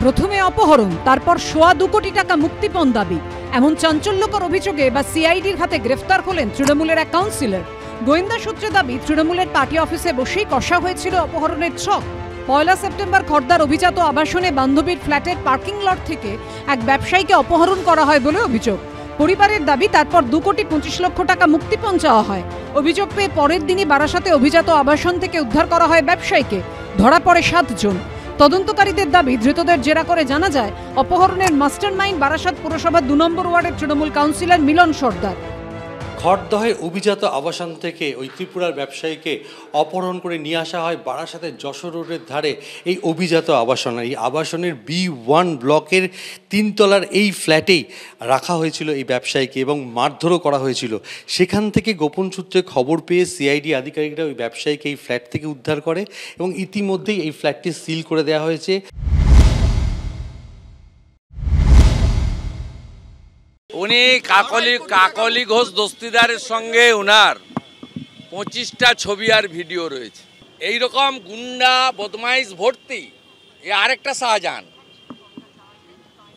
প্রথমে অপহরণ, তারপর 2.25 কোটি টাকা মুক্তিপণ দাবি, এমন চাঞ্চল্যকর অভিযোগে বা সিআইডির হাতে গ্রেফতার হলেন তৃণমূলের এক কাউন্সিলর। গোয়েন্দা সূত্রে দাবি, তৃণমূলের পার্টি অফিসে বসেই কষা হয়েছিল অপহরণের ছক। 1 সেপ্টেম্বর খড়দার অভিজাত আবাসনে বান্ধবীর ফ্ল্যাটের পার্কিং লট থেকে এক ব্যবসায়ীকে অপহরণ করা হয় বলে অভিযোগ। পরিবারের দাবি, তারপর 2.25 কোটি টাকা মুক্তিপণ চাওয়া হয়। অভিযোগ পেয়ে পরের দিনই বারাসাতে অভিজাত আবাসন থেকে উদ্ধার করা হয় ব্যবসায়ীকে। ধরা পড়ে 7 জন। তদন্তকারীদের দাবি, ধৃতদের জেরা করে জানা যায় অপহরণের মাস্টারমাইন্ড বারাসাত পুরসভা 2 নম্বর ওয়ার্ডের তৃণমূল কাউন্সিলর মিলন সর্দার। খড়দহের অভিজাত আবাসন থেকে ওই ত্রিপুরার ব্যবসায়ীকে অপহরণ করে নিয়ে আসা হয় বারাসাতের যশোর রোডের ধারে এই অভিজাত আবাসন। এই আবাসনের B1 ব্লকের 3 তলার এই ফ্ল্যাটেই রাখা হয়েছিল এই ব্যবসায়ীকে এবং মারধরও করা হয়েছিল। সেখান থেকে গোপন সূত্রে খবর পেয়ে সিআইডি আধিকারিকরা ওই ব্যবসায়ীকে এই ফ্ল্যাট থেকে উদ্ধার করে এবং ইতিমধ্যেই এই ফ্ল্যাটটি সিল করে দেওয়া হয়েছে। উনি কাকলি ঘোষ দস্তিদারের সঙ্গে উনার 25টা ছবি আর ভিডিও রয়েছে। এইরকম গুন্ডা বদমাইশ ভর্তি এ আরেকটা শাহজাহান,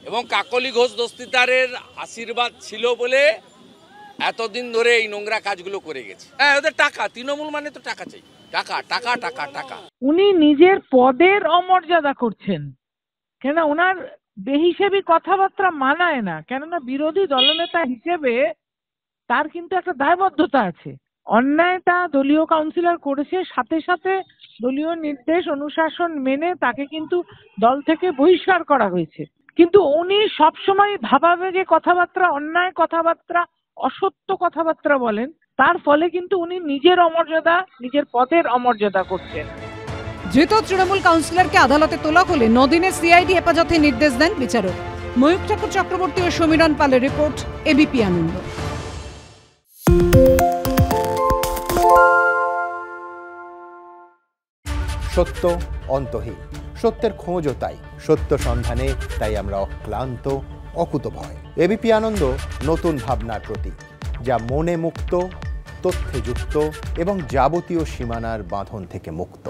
এবং কাকলি ঘোষ দস্তিদারের আশীর্বাদ ছিল বলে এতদিন ধরে এই নোংরা কাজগুলো করে গেছে। হ্যাঁ, ওদের টাকা, তৃণমূল মানে তো টাকা চাই, টাকা টাকা টাকা টাকা। উনি নিজের পদের অমর্যাদা করছেন, কেন ওনার বেহিসেবি কথাবার্তা মানায় না। কেননা বিরোধী দলনেতা হিসেবে তার কিন্তু একটা দায়বদ্ধতা আছে। অন্যায়টা দলীয় কাউন্সিলর করেছে, সাথে সাথে দলীয় নির্দেশ অনুশাসন মেনে তাকে কিন্তু দল থেকে বহিষ্কার করা হয়েছে। কিন্তু উনি সবসময় ভাবাবেগে কথাবার্তা, অন্যায় কথাবার্তা, অসত্য কথাবার্তা বলেন। তার ফলে কিন্তু উনি নিজের অমর্যাদা, নিজের পদের অমর্যাদা করছেন। ধৃত তৃণমূল কাউন্সিলরকে আদালতে তোলা হলে 9 দিনের সিআইডি হেফাজতে নির্দেশ দেন বিচারক। ময়ূক ঠাকুর চক্রবর্তী ও সমীরণ পালের রিপোর্ট, এবিপি আনন্দ। সত্য অন্তহীন, সত্যের খোঁজও তাই, সত্য সন্ধানে তাই আমরা অক্লান্ত, অকুতভয়। এবিপি আনন্দ নতুন ভাবনার প্রতীক, যা মনে মুক্ত, তথ্যে যুক্ত এবং যাবতীয় সীমানার বাঁধন থেকে মুক্ত।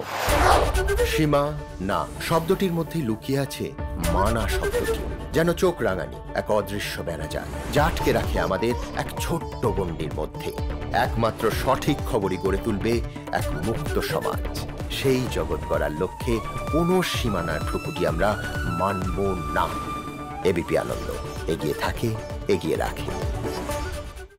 সীমা না শব্দটির মধ্যে লুকিয়ে আছে মানা শব্দটি, যেন চোখ রাঙানি এক অদৃশ্য বেড়াজাল, যা আটকে রাখে আমাদের এক ছোট্ট গণ্ডির মধ্যে। একমাত্র সঠিক খবরই গড়ে তুলবে এক মুক্ত সমাজ। সেই জগৎ গড়ার লক্ষ্যে কোনো সীমানার ঠুকুটি আমরা মানব না। এবিপি আনন্দ এগিয়ে থাকে, এগিয়ে রাখে।